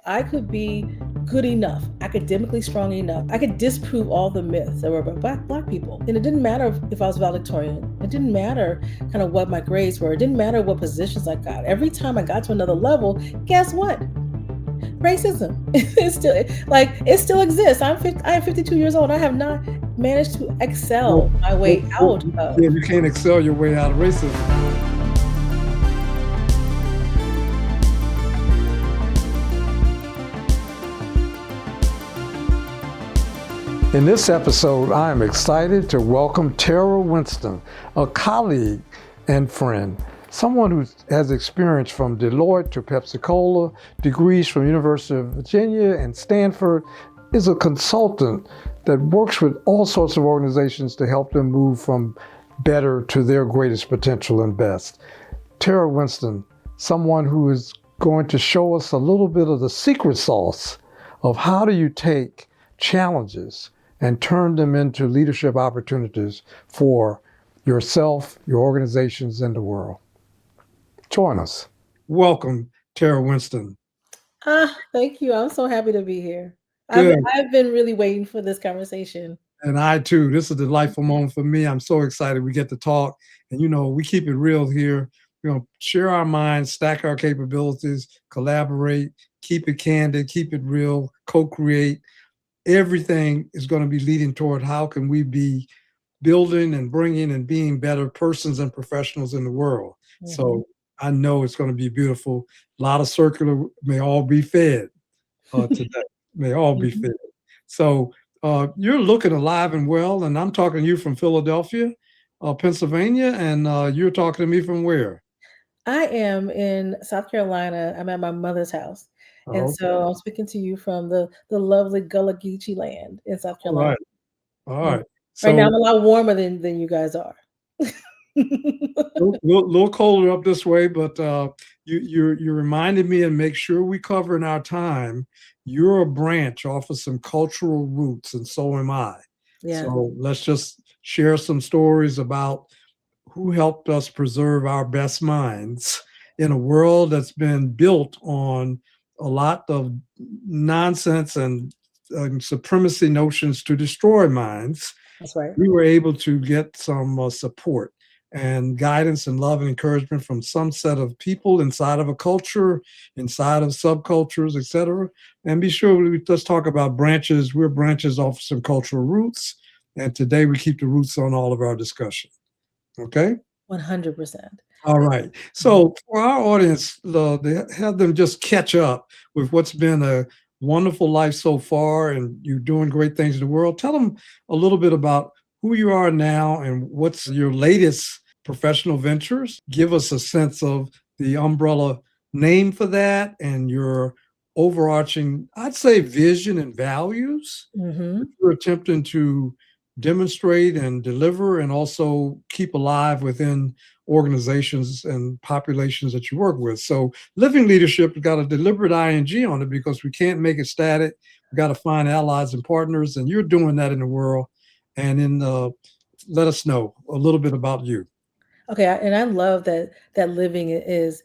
I could be good enough, academically strong enough. I could disprove all the myths that were about black people. And it didn't matter if I was valedictorian. It didn't matter kind of what my grades were. It didn't matter what positions I got. Every time I got to another level, guess what? Racism it still exists. I am 52 years old. I have not managed to excel my way out of. Yeah, you can't excel your way out of racism. In this episode, I am excited to welcome Tara Winston, a colleague and friend, someone who has experience from Deloitte to Pepsi-Cola, degrees from University of Virginia and Stanford, is a consultant that works with all sorts of organizations to help them move from better to their greatest potential and best. Tara Winston, someone who is going to show us a little bit of the secret sauce of how do you take challenges and turn them into leadership opportunities for yourself, your organizations, and the world. Join us. Welcome, Tara Winston. Thank you. I'm so happy to be here. I've been really waiting for this conversation. And I too. This is a delightful moment for me. I'm so excited we get to talk. And we keep it real here. Share our minds, stack our capabilities, collaborate, keep it candid, keep it real, co-create. Everything is going to be leading toward how can we be building and bringing and being better persons and professionals in the world. Mm-hmm. So I know it's going to be beautiful. A lot of circular, may all be fed today. May all be fed. So you're looking alive and well, and I'm talking to you from Philadelphia, Pennsylvania, and you're talking to me from where? I am in South Carolina. I'm at my mother's house. And so I'm speaking to you from the lovely Gullah Geechee land in South Carolina. All right. So, right now I'm a lot warmer than you guys are. little colder up this way, but you reminded me, and make sure we cover in our time. You're a branch off of some cultural roots, and so am I. Yeah. So let's just share some stories about who helped us preserve our best minds in a world that's been built on a lot of nonsense and supremacy notions to destroy minds. That's right. We were able to get some support and guidance and love and encouragement from some set of people inside of a culture, inside of subcultures, et cetera. And be sure, let's talk about branches. We're branches off some cultural roots. And today we keep the roots on all of our discussion. Okay? 100%. All right. So for our audience, have them just catch up with what's been a wonderful life so far, and you're doing great things in the world. Tell them a little bit about who you are now and what's your latest professional ventures. Give us a sense of the umbrella name for that and your overarching, I'd say, vision and values. Mm-hmm. You're attempting to demonstrate and deliver and also keep alive within organizations and populations that you work with. So living leadership has got a deliberate ing on it because we can't make it static. We got to find allies and partners, and you're doing that in the world. And let us know a little bit about you. Okay, and I love that living is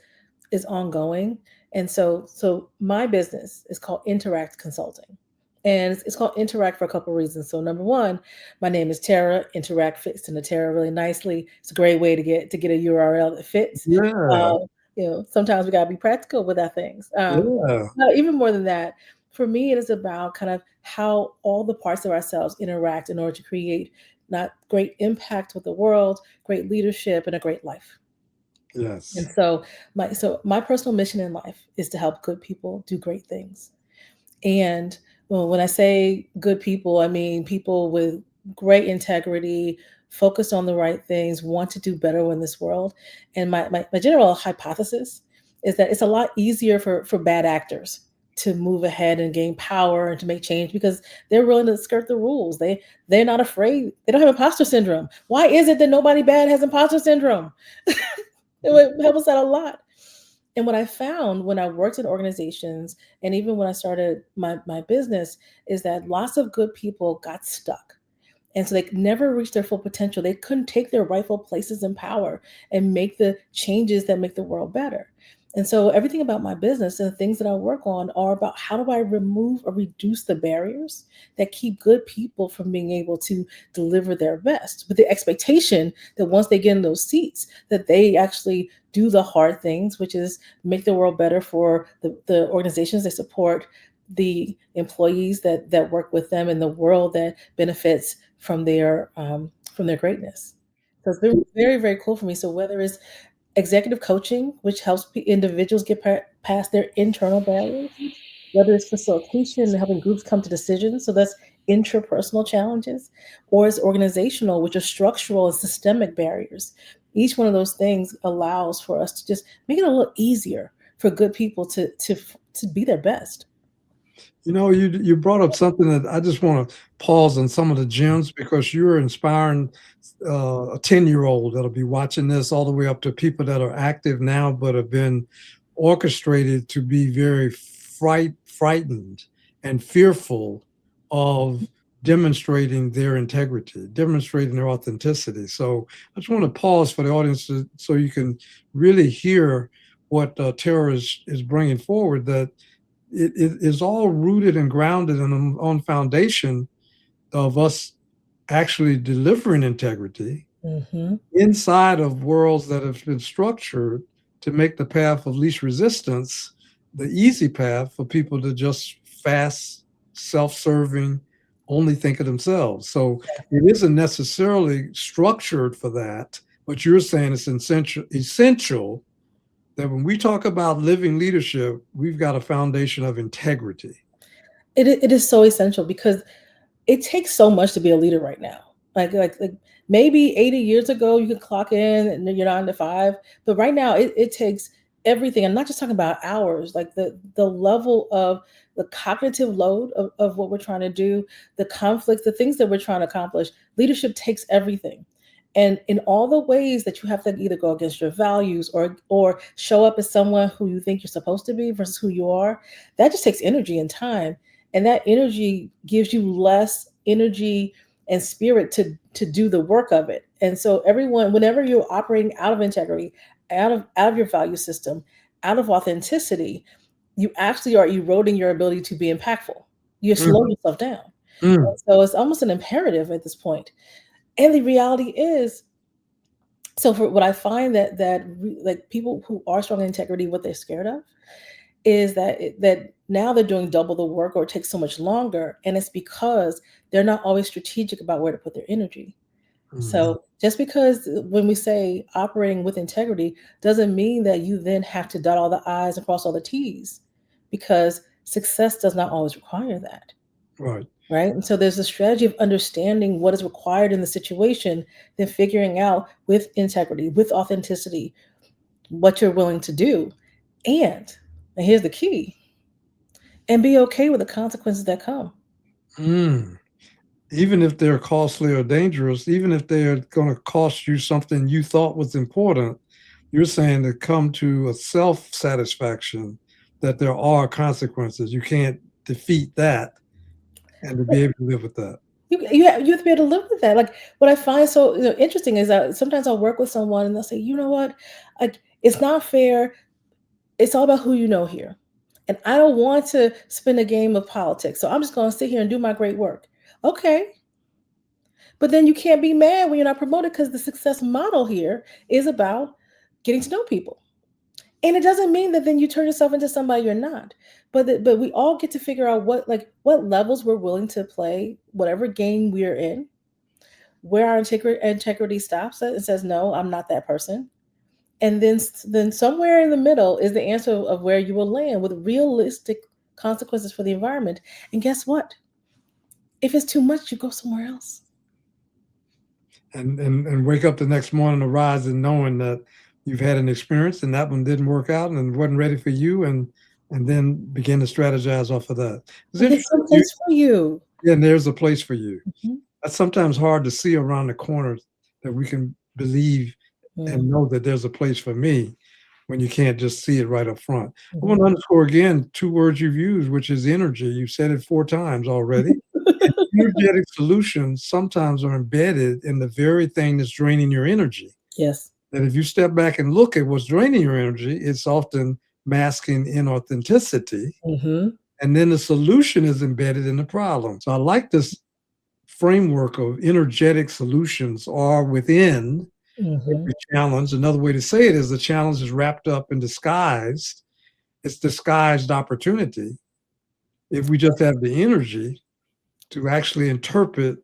ongoing. And so my business is called Interact Consulting. And it's called Interact for a couple of reasons. So number one, my name is Tara. Interact fits into Tara really nicely. It's a great way to get a URL that fits. Yeah. Sometimes we gotta be practical with our things. Even more than that, for me, it is about kind of how all the parts of ourselves interact in order to create not great impact with the world, great leadership, and a great life. Yes. And so my personal mission in life is to help good people do great things. And when I say good people, I mean people with great integrity, focused on the right things, want to do better in this world. And my general hypothesis is that it's a lot easier for bad actors to move ahead and gain power and to make change because they're willing to skirt the rules. They're not afraid. They don't have imposter syndrome. Why is it that nobody bad has imposter syndrome? It helps us out a lot. And what I found when I worked in organizations and even when I started my business is that lots of good people got stuck. And so they never reached their full potential. They couldn't take their rightful places in power and make the changes that make the world better. And so everything about my business and the things that I work on are about how do I remove or reduce the barriers that keep good people from being able to deliver their best with the expectation that once they get in those seats that they actually do the hard things, which is make the world better for the organizations they support, the employees that work with them, and the world that benefits from their greatness. So it's been very, very cool for me. So whether it's executive coaching, which helps individuals get past their internal barriers, whether it's facilitation and helping groups come to decisions. So that's intrapersonal challenges, or it's organizational, which are structural and systemic barriers. Each one of those things allows for us to just make it a little easier for good people to be their best. You brought up something that I just want to pause on some of the gems because you're inspiring a 10-year-old that'll be watching this all the way up to people that are active now but have been orchestrated to be very frightened and fearful of demonstrating their integrity, demonstrating their authenticity. So I just want to pause for the audience so you can really hear what Tara is bringing forward, that it is all rooted and grounded on foundation of us actually delivering integrity Hmm. inside of worlds that have been structured to make the path of least resistance the easy path for people to just fast, self-serving, only think of themselves. So it isn't necessarily structured for that, but you're saying it's essential that when we talk about living leadership, we've got a foundation of integrity. It is so essential because it takes so much to be a leader right now. Like maybe 80 years ago you could clock in and you're 9 to 5, but right now it takes everything. I'm not just talking about hours, like the level of the cognitive load of what we're trying to do, the conflicts, the things that we're trying to accomplish. Leadership takes everything. And in all the ways that you have to either go against your values or show up as someone who you think you're supposed to be versus who you are, that just takes energy and time, and that energy gives you less energy and spirit to do the work of it. And so everyone, whenever you're operating out of integrity, out of your value system, out of authenticity, you actually are eroding your ability to be impactful. You Mm, slow yourself down. mm, And so it's almost an imperative at this point. And the reality is, so for what I find like people who are strong in integrity, what they're scared of is that now they're doing double the work or it takes so much longer, and it's because they're not always strategic about where to put their energy. mm. So just because when we say operating with integrity doesn't mean that you then have to dot all the I's and cross all the T's, because success does not always require that. Right. Right. And so there's a strategy of understanding what is required in the situation, then figuring out with integrity, with authenticity, what you're willing to do. And here's the key, and be okay with the consequences that come. Mm. Even if they're costly or dangerous, even if they're going to cost you something you thought was important, you're saying to come to a self satisfaction that there are consequences. You can't defeat that and to be able to live with that. You have to be able to live with that. Like what I find so interesting is that sometimes I'll work with someone and they'll say, you know what, like it's not fair. It's all about who you know here. And I don't want to spend a game of politics. So I'm just going to sit here and do my great work. Okay. But then you can't be mad when you're not promoted, because the success model here is about getting to know people. And it doesn't mean that then you turn yourself into somebody you're not. But we all get to figure out what levels we're willing to play, whatever game we're in, where our integrity stops us and says, no, I'm not that person. And then somewhere in the middle is the answer of where you will land with realistic consequences for the environment. And guess what? If it's too much, you go somewhere else. And wake up the next morning to rise and knowing that you've had an experience and that one didn't work out and wasn't ready for you and then begin to strategize off of that. It's And there's interesting. some place for you. Yeah, and there's a place for you. Mhm. That's sometimes hard to see around the corner that we can believe Mm, and know that there's a place for me when you can't just see it right up front. I want mhm. to underscore again 2 words you've used, which is energy. You've said it 4 times already. And energetic solutions sometimes are embedded in the very thing that's draining your energy. Yes. That if you step back and look at what's draining your energy, it's often masking inauthenticity. Mhm. And then the solution is embedded in the problem. So I like this framework of energetic solutions are within every Mhm. challenge. Another way to say it is the challenge is wrapped up and disguised. It's disguised opportunity if we just have the energy to actually interpret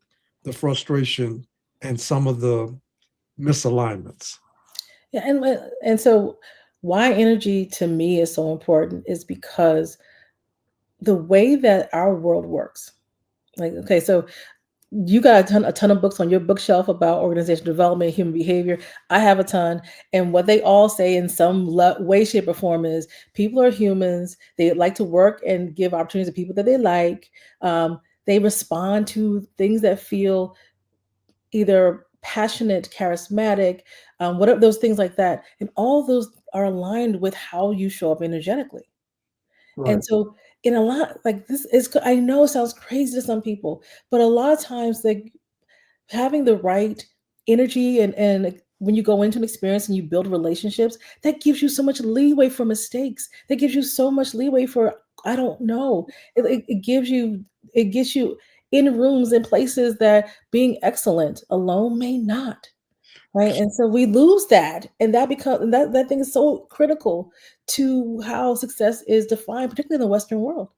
the frustration and some of the misalignments. Yeah, and so why energy to me is so important is because the way that our world works. Like, okay, so you got a ton of books on your bookshelf about organizational development, human behavior. I have a ton, and what they all say in some way, shape, or form is people are humans. They like to work and give opportunities to people that they like. They respond to things that feel either passionate, charismatic, whatever those things like that, and all those are aligned with how you show up energetically. And Right. so, in a lot like this is, I know it sounds crazy to some people, but a lot of times, like having the right energy and like, when you go into an experience and you build relationships, that gives you so much leeway for mistakes. That gives you so much leeway for I don't know. It gives you it gets you in rooms and places that being excellent alone may not. Right. And so we lose that. And that becomes and that thing is so critical to how success is defined, particularly in the Western world.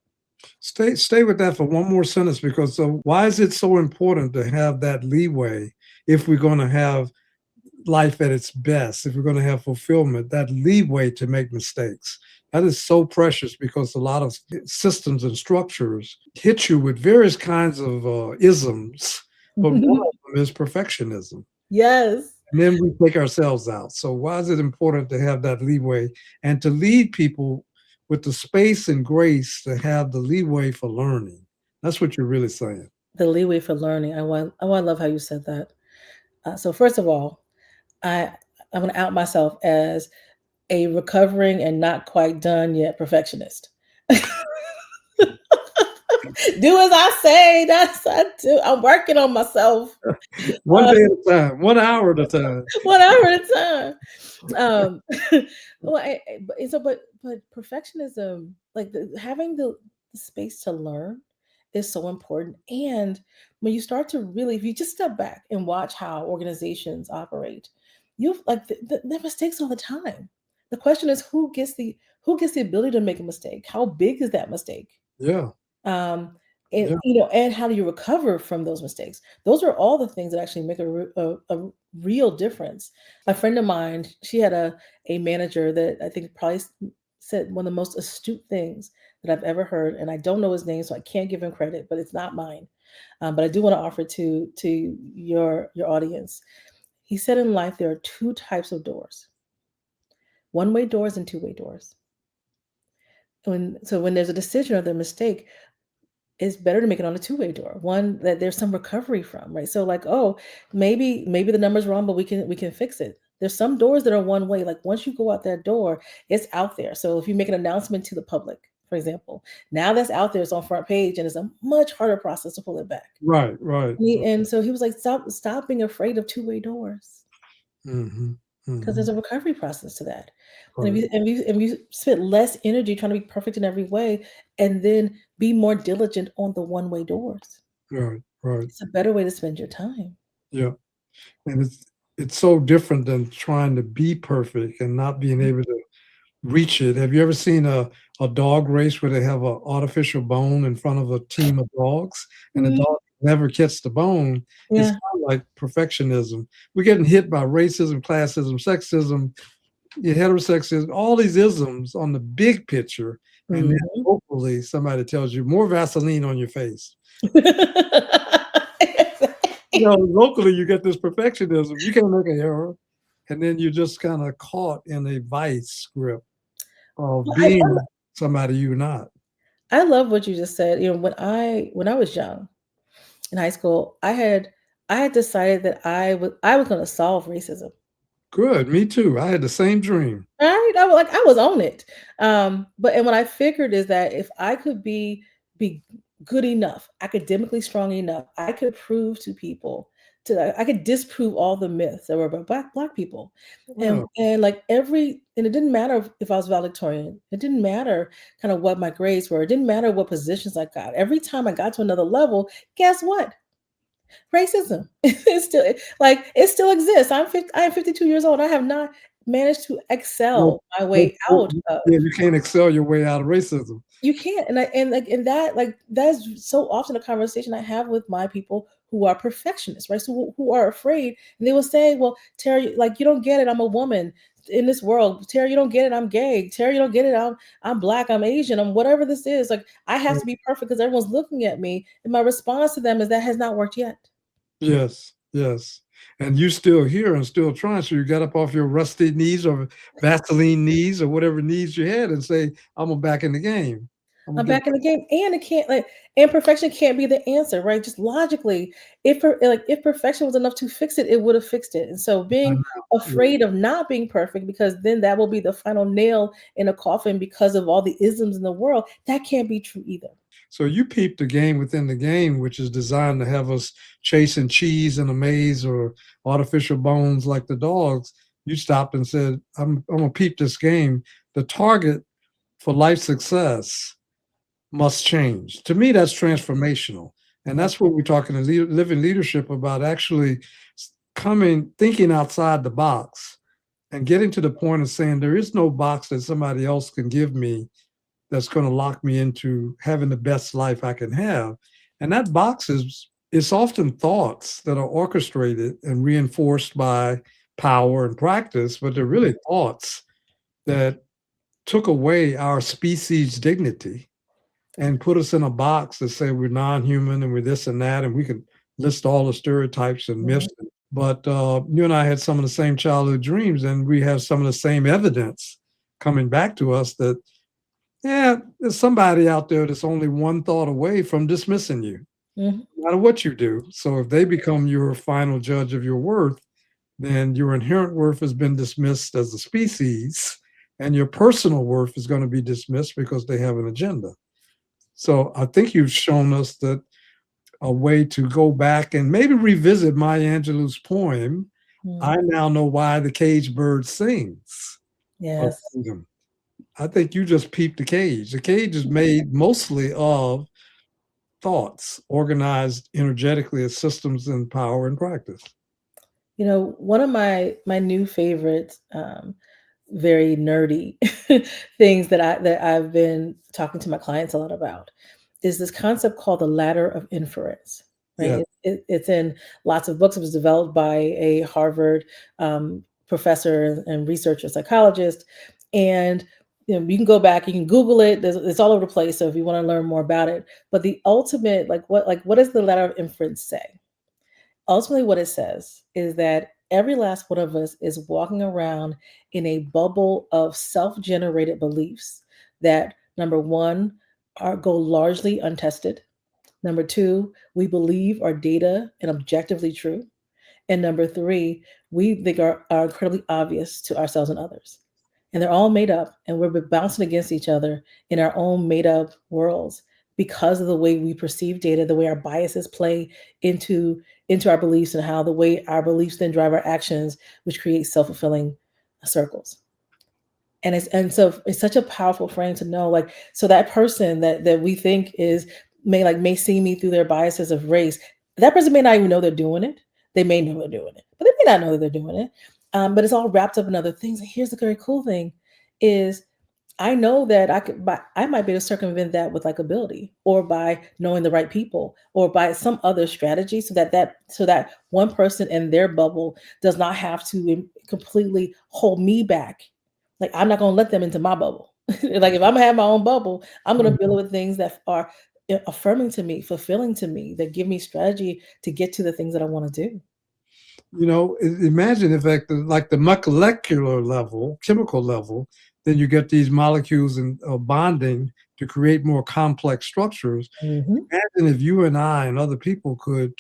Stay with that for one more sentence because why is it so important to have that leeway if we're going to have life at its best, if we're going to have fulfillment, that leeway to make mistakes? That is so precious because a lot of systems and structures hit you with various kinds of isms, but one of them is perfectionism. Yes. And then we take ourselves out. So why is it important to have that leeway and to lead people with the space and grace to have the leeway for learning? That's what you're really saying. The leeway for learning. I love how you said that. So first of all, I I'm gonna out myself as a recovering and not quite done yet perfectionist. Do as I say. That's I do. I'm working on myself. One Uh, day at a time, 1 hour at a time. 1 hour at a time. Um, well, but perfectionism, like having the space to learn, is so important. And when you start to really, if you just step back and watch how organizations operate, you like the mistakes all the time. The question is who gets the ability to make a mistake? How big is that mistake? Yeah, um, and yeah, and how do you recover from those mistakes? Those are all the things that actually make a real difference. A friend of mine, she had a manager that I think probably said one of the most astute things that I've ever heard, and I don't know his name, so I can't give him credit, but it's not mine. But I do want to offer it to your audience. He said in life there are two types of doors: one-way doors and two-way doors. When there's a decision or the mistake, it's better to make it on a two-way door, one that there's some recovery from, right? So like, oh, maybe the number's wrong, but we can fix it. There's some doors that are one way. Like once you go out that door, it's out there. So if you make an announcement to the public, for example, now that's out there, it's on front page, and it's a much harder process to pull it back. right, right. And so he was like, stop being afraid of two-way doors. Mhm, Because mhm. there's a recovery process to that. And Right, if you spend less energy trying to be perfect in every way, and then be more diligent on the one-way doors, right, right. it's a better way to spend your time. Yeah, and it's so different than trying to be perfect and not being able to reach it. Have you ever seen a dog race where they have an artificial bone in front of a team of dogs, and the Mhm. dog never gets the bone? It's Yeah. kinda like perfectionism. We're getting hit by racism, classism, sexism, yeah, heterosexism, all these isms on the big picture, and then Mhm. hopefully somebody tells you, "More Vaseline on your face." You know, locally, you get this perfectionism, you can't make an error, and then you're just kinda caught in a vice grip of Well, I being somebody you're not. I love what you just said. When I was young in high school, I had decided that I was gonna solve racism. Good, me too, I had the same dream. Right? I was on it. But and what I figured is that if I could be good enough, academically strong enough, I could prove to people I could disprove all the myths that were about black people. Wow. And like and it didn't matter if I was valedictorian. It didn't matter kind of what my grades were. It didn't matter what positions I got. Every time I got to another level, guess what? Racism. It's still it still exists. I am 52 years old. I have not managed to Well, excel my well, way well, out of. yeah, you can't excel your way out of racism. You can't, and that that's so often a conversation I have with my people who are perfectionists, right? So who are afraid, and they will say, "Well, Terry, like you don't get it. I'm a woman in this world. Terry, you don't get it. I'm gay. Terry, you don't get it. I'm black. I'm Asian. I'm whatever this is. Like I have to be perfect because everyone's looking at me." And my response to them is that has not worked yet. Yes, yes. And you still here and still trying, so you got up off your rusty knees or Vaseline knees or whatever knees you had and say, "Imma back in the game. Imma I'm get." back in the game, and it can't and perfection can't be the answer, right? Just logically, if perfection was enough to fix it, it would have fixed it. And so, I being know. Yeah. afraid of not being perfect, because then that will be the final nail in a coffin because of all the isms in the world, that can't be true either. So you peeped the game within the game, which is designed to have us chasing cheese in a maze or artificial bones like the dogs. You stopped and said, I'm gonna peep this game. The target for life success must change. To me, that's transformational. And Yeah. that's what we're talking in living leadership about actually thinking outside the box and getting to the point of saying there is no box that somebody else can give me that's going to lock me into having the best life I can have. And that box is it's often thoughts that are orchestrated and reinforced by power and practice, but they're really thoughts that took away our species' dignity and put us in a box that say we're non-human and we're this and that, and we can list all the stereotypes and myths. Mhm. But you and I had some of the same childhood dreams, and we have some of the same evidence coming back to us that yeah, there's somebody out there that's only one thought away from dismissing you, Mhm. no matter what you do. So if they become your final judge of your worth, then your inherent worth has been dismissed as a species, and your personal worth is going to be dismissed because they have an agenda. So I think you've shown us that a way to go back and maybe revisit Maya Angelou's poem, Mm. I now know why the caged bird sings of Yes. freedom. I think you just peeped the cage. The cage is made mostly of thoughts organized energetically as systems and power and practice. One of my new favorite, very nerdy things that I've been talking to my clients a lot about is this concept called the ladder of inference. Right? Yeah, It's in lots of books. It was developed by a Harvard professor and researcher, psychologist, and you can go back, you can Google it. It's all over the place. So if you want to learn more about it, but the ultimate, what does the ladder of inference say? Ultimately, what it says is that every last one of us is walking around in a bubble of self-generated beliefs that number one are go largely untested. Number two, we believe are data and objectively true. And number three, we think are incredibly obvious to ourselves and others. And they're all made up, and we're bouncing against each other in our own made up worlds because of the way we perceive data, the way our biases play into our beliefs, and how the way our beliefs then drive our actions, which creates self-fulfilling circles. And so it's such a powerful frame to know, like, so that person that we think is may see me through their biases of race. That person may not even know they're doing it. They may know they're doing it, but they may not know that they're doing it. But it's all wrapped up in other things. And here's the very cool thing: is I know that I might be able to circumvent that with like ability, or by knowing the right people, or by some other strategy, so that one person in their bubble does not have to completely hold me back. Like I'm not gonna let them into my bubble. Like if I'm gonna have my own bubble, I'm gonna build it with things that are affirming to me, fulfilling to me, that give me strategy to get to the things that I want to do. imagine if at the molecular level, chemical level, then you get these molecules and bonding to create more complex structures. Mhm. Imagine if you and I and other people could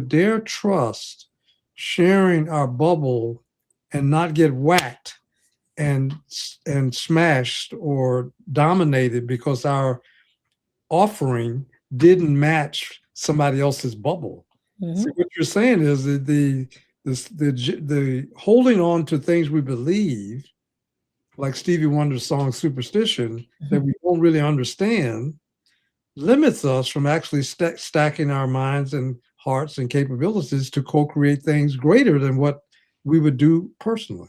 dare trust sharing our bubble and not get whacked and smashed or dominated because our offering didn't match somebody else's bubble. See, Mhm. what you're saying is that the holding on to things we believe, like Stevie Wonder's song "Superstition," that Mhm. we don't really understand, limits us from actually stacking our minds and hearts and capabilities to co-create things greater than what we would do personally.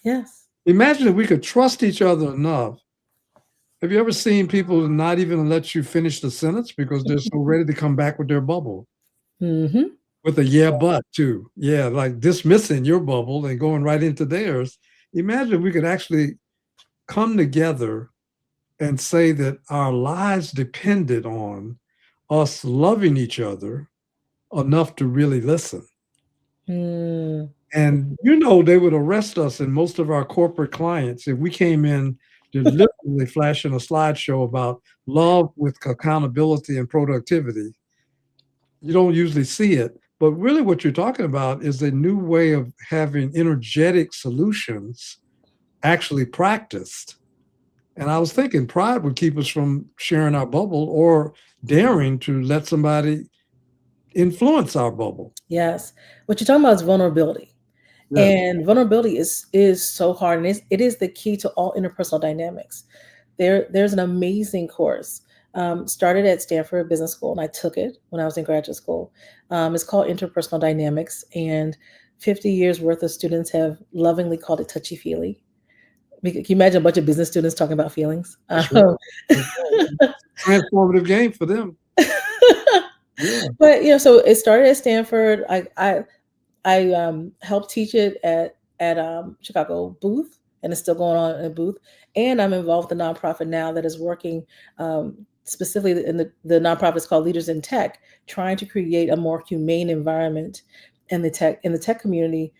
Yes. Imagine if we could trust each other enough. Have you ever seen people not even let you finish the sentence because they're so ready to come back with their bubble? Mhm. With a yeah, but too. Yeah, like dismissing your bubble and going right into theirs. Imagine if we could actually come together and say that our lives depended on us loving each other enough to really listen. Mm. And you know, they would arrest us and most of our corporate clients if we came in deliberately flashing a slideshow about love with accountability and productivity. You don't usually see it, but really what you're talking about is a new way of having energetic solutions actually practiced. And I was thinking pride would keep us from sharing our bubble or daring to let somebody influence our bubble. Yes. What you're talking about is vulnerability. Yes. And vulnerability is so hard, and it is the key to all interpersonal dynamics. There's an amazing course, started at Stanford Business School, and I took it when I was in graduate school. It's called Interpersonal Dynamics, and 50 years worth of students have lovingly called it touchy feely. Can you imagine a bunch of business students talking about feelings? That's right. That's right. Transformative game for them. Yeah. But so it started at Stanford. I helped teach it at Chicago Booth, and it's still going on in Booth. And I'm involved with a nonprofit now that is working, specifically in the nonprofit is called Leaders in Tech, trying to create a more humane environment in the tech community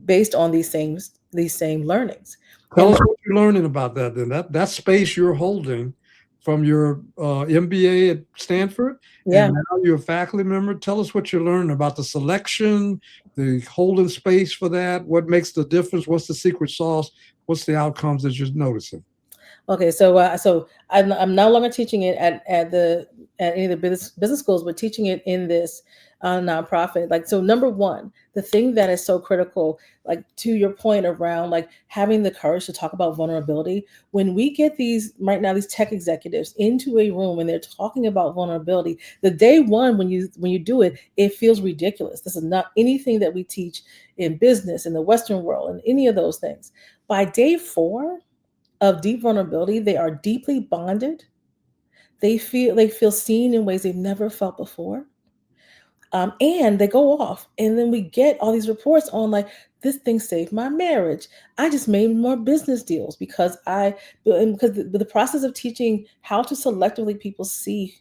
based on these same learnings. Tell And us what you're learning about that then. That space you're holding from your MBA at Stanford, and yeah, now you're a faculty member. Tell us what you're learning about the selection, the holding space for that. What makes the difference? What's the secret sauce? What's the outcomes that you're noticing? okay, so I'm no longer teaching it at any of the business schools, but teaching it in this nonprofit. Like, so number one, the thing that is so critical, like to your point around like having the courage to talk about vulnerability. When we get these right now, these tech executives into a room and they're talking about vulnerability, the day one when you do it, it feels ridiculous. This is not anything that we teach in business in the Western world and any of those things. By day four of deep vulnerability, they are deeply bonded. They feel seen in ways they've never felt before. And they go off, and then we get all these reports on like this thing saved my marriage. I just made more business deals because the process of teaching how to selectively people see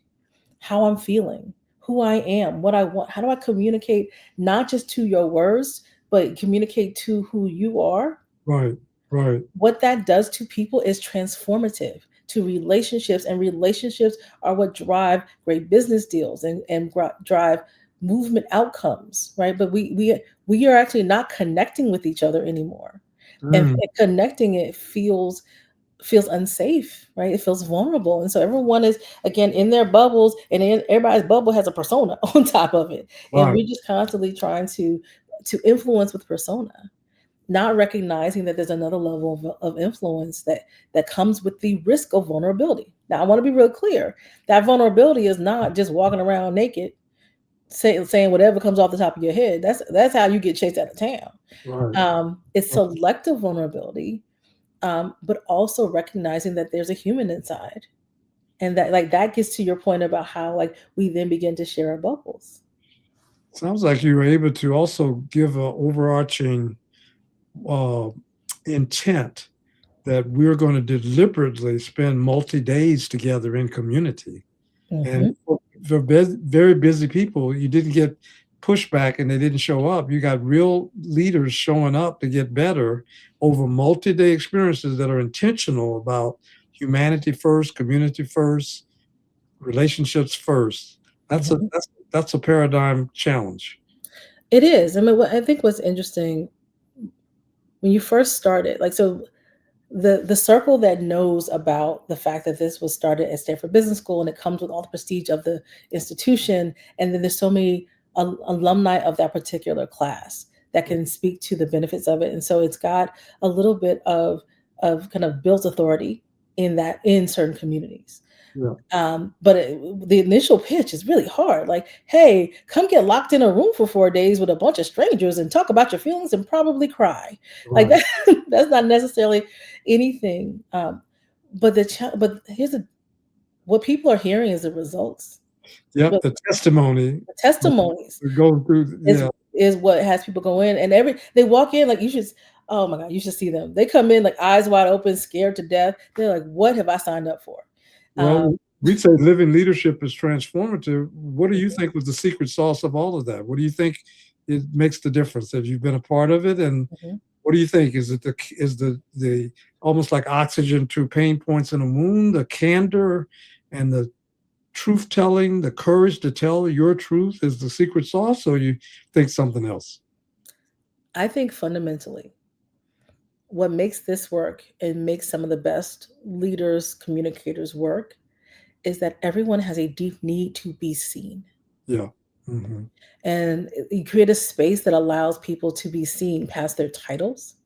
how I'm feeling, who I am, what I want. How do I communicate not just to your words, but communicate to who you are? Right, right, What that does to people is transformative to relationships, and relationships are what drive great business deals and drive movement outcomes, right? But we are actually not connecting with each other anymore, mm, and connecting it feels unsafe, right? It feels vulnerable, and so everyone is again in their bubbles, and then everybody's bubble has a persona on top of it, and right. we're just constantly trying to influence with persona, not recognizing that there's another level of influence that comes with the risk of vulnerability. Now, I want to be real clear that vulnerability is not just walking around naked, saying whatever comes off the top of your head. That's how you get chased out of town. Right. It's selective vulnerability, but also recognizing that there's a human inside, and that like that gets to your point about how like we then begin to share our bubbles. Sounds like you were able to also give an overarching uh, intent that we're going to deliberately spend multi days together in community. And Hmm. for very busy people, you didn't get pushback and they didn't show up. You got real leaders showing up to get better over multi day experiences that are intentional about humanity first, community first, relationships first. That's a Hmm. that's a paradigm challenge. It is. I mean, I think what's interesting when you first started, like so the circle that knows about the fact that this was started at Stanford Business School and it comes with all the prestige of the institution, and then there's so many alumni of that particular class that can speak to the benefits of it. And so it's got a little bit of kind of built authority in that in certain communities. Yeah. But the initial pitch is really hard. Like, hey, come get locked in a room for 4 days with a bunch of strangers and talk about your feelings and probably cry. Like Right. that, that's not necessarily anything. But here's what people are hearing is the results. Yep. But The testimony the testimonies going through. is Yeah. is what has people go in, and they walk in like you should. Oh my God, you should see them. They come in like eyes wide open, scared to death. They're like, "What have I signed up for?" Um, Well, we say living leadership is transformative. What do you mhm, think was the secret sauce of all of that? What do you think it makes the difference? Have you been a part of it? And mhm. what do you think? Is it the almost like oxygen to pain points in a wound, the candor and the truth telling, the courage to tell your truth is the secret sauce, or you think something else? I think fundamentally, what makes this work and makes some of the best leaders, communicators work is that everyone has a deep need to be seen. Yeah. Hmm. And you create a space that allows people to be seen past their titles,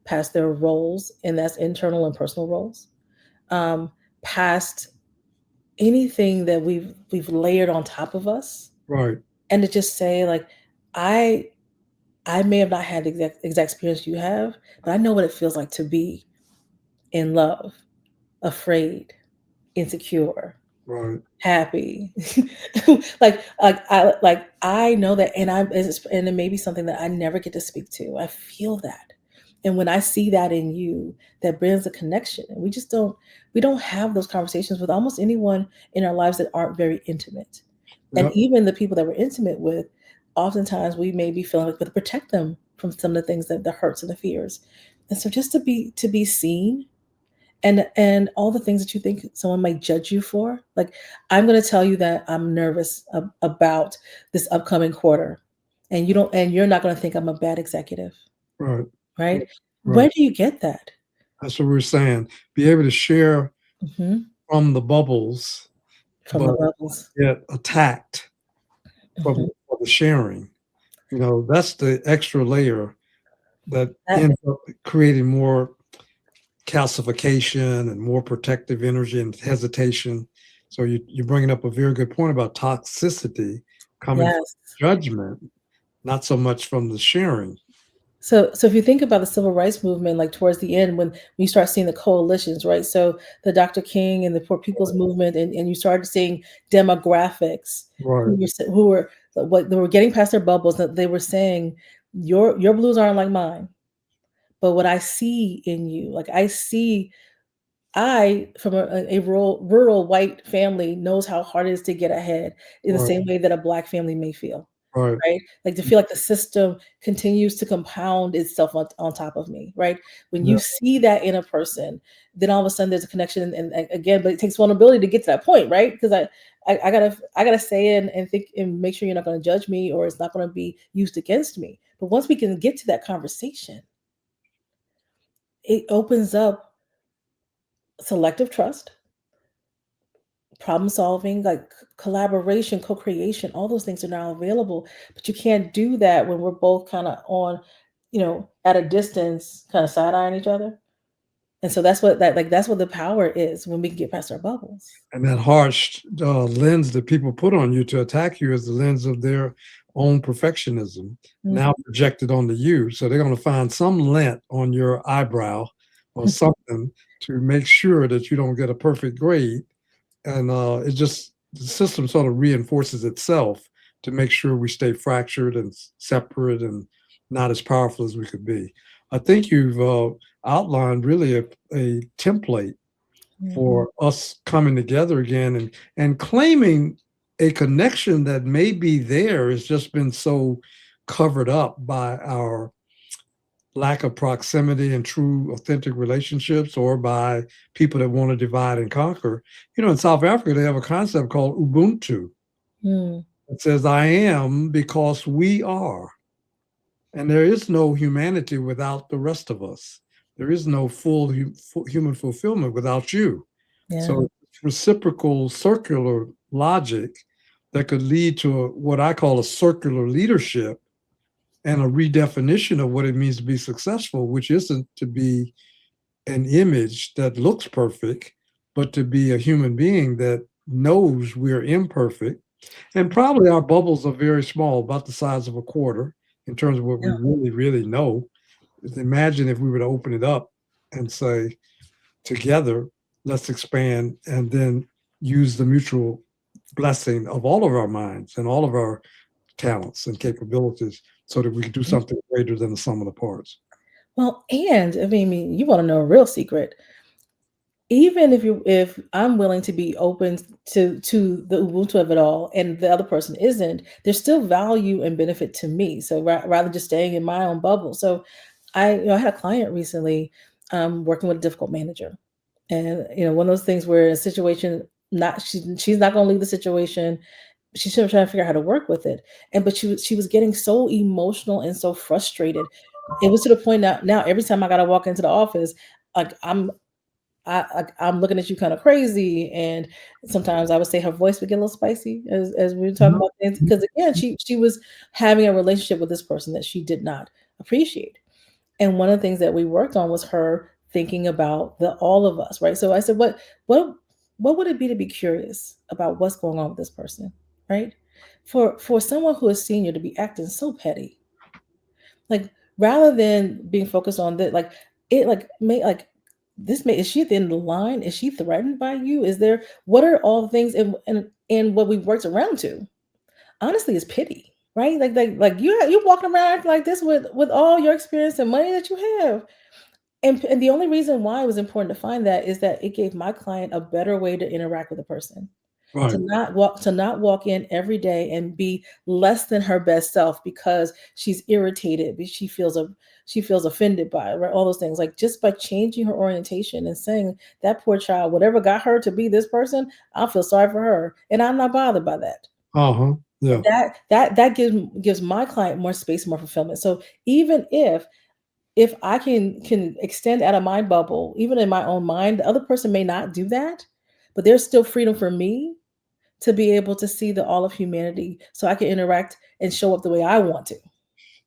past their roles, and that's internal and personal roles, um, past anything that we've layered on top of us, Right. and to just say like, I I may have not had the exact experience you have, but I know what it feels like to be in love, afraid, insecure, Right. happy. Like I know that, and it may be something that I never get to speak to. I feel that. And when I see that in you, that brings a connection. And we don't have those conversations with almost anyone in our lives that aren't very intimate. And Yep. even the people that we're intimate with, oftentimes we may be feeling like we have to protect them from some of the things that the hurts and the fears. And so just to be seen, and all the things that you think someone might judge you for, like, I'm going to tell you that I'm nervous about this upcoming quarter, and you're not going to think I'm a bad executive, Right. right? Where Right. do you get that? That's what we're saying. Be able to share Hmm. from the bubbles, From the but levels. get attacked from Hmm. for the sharing. That's the extra layer that That, ends up creating more calcification and more protective energy and hesitation. So you're bringing up a very good point about toxicity coming from yes. judgment, not so much from the sharing. So if you think about the civil rights movement, like towards the end, when you start seeing the coalitions, right? So the Dr. King and the Poor People's Movement, and you started seeing demographics Right, who were what they were getting past their bubbles, that they were saying, your blues aren't like mine, but what I see in you, like I from a rural white family knows how hard it is to get ahead in the right, same way that a black family may feel. right. Right? Like to feel like the system continues to compound itself on top of me, right? When Yeah, you see that in a person, then all of a sudden there's a connection, and again, but it takes vulnerability to get to that point, right? Because I gotta say it and think and make sure you're not gonna judge me or it's not gonna be used against me. But once we can get to that conversation, it opens up selective trust, problem solving, like collaboration, co-creation, all those things are now available. But you can't do that when we're both kind of on, at a distance, kind of side eyeing each other. And so that's what the power is when we can get past our bubbles. and that harsh, lens that people put on you to attack you is the lens of their own perfectionism now Mhm. projected onto you, so they're gonna find some lint on your eyebrow or something to make sure that you don't get a perfect grade, and, it just the system sort of reinforces itself to make sure we stay fractured and separate and not as powerful as we could be. I think you've, outlined really a template Mhm. for us coming together again and claiming a connection that may be there has just been so covered up by our lack of proximity and true authentic relationships or by people that want to divide and conquer. In South Africa, they have a concept called Ubuntu. Mm. It says, I am because we are. And there is no humanity without the rest of us. There is no full human fulfillment without you. Yeah. So it's reciprocal circular logic that could lead to what I call a circular leadership and a redefinition of what it means to be successful, which isn't to be an image that looks perfect, but to be a human being that knows we're imperfect. And probably our bubbles are very small, about the size of a quarter in terms of what we Yeah. really, really know. Imagine if we were to open it up and say, together, let's expand and then use the mutual blessing of all of our minds and all of our talents and capabilities so that we can do something greater than the sum of the parts. Well, and I mean, you want to know a real secret. Even if I'm willing to be open to the Ubuntu of it all, and the other person isn't, there's still value and benefit to me. So rather just staying in my own bubble. So I had a client recently, working with a difficult manager, and one of those things where a situation, not she's not going to leave the situation. She's still trying to figure out how to work with it, and but she was getting so emotional and so frustrated. It was to the point now every time I got to walk into the office, like I'm looking at you kind of crazy, and sometimes I would say her voice would get a little spicy as we were talking Mhm. about things, because again, she was having a relationship with this person that she did not appreciate. And one of the things that we worked on was her thinking about the all of us, right? So I said, what what would it be to be curious about what's going on with this person, right? For someone who is senior to be acting so petty, like rather than being focused on that, like it like may like this may is she at the end of the line? Is she threatened by you? Is there what are all the things and what we've worked around to? Honestly, is pity, right? Like you walking around acting like this with all your experience and money that you have. And the only reason why it was important to find that is that it gave my client a better way to interact with a person. Right. To not walk in every day and be less than her best self because she's irritated, because she feels offended by it, right? All those things. Like just by changing her orientation and saying that poor child, whatever got her to be this person, I'll feel sorry for her. And I'm not bothered by that. Uh-huh. Yeah. That gives my client more space, more fulfillment. So even if I can extend out of my bubble, even in my own mind, the other person may not do that, but there's still freedom for me to be able to see the all of humanity so I can interact and show up the way I want to.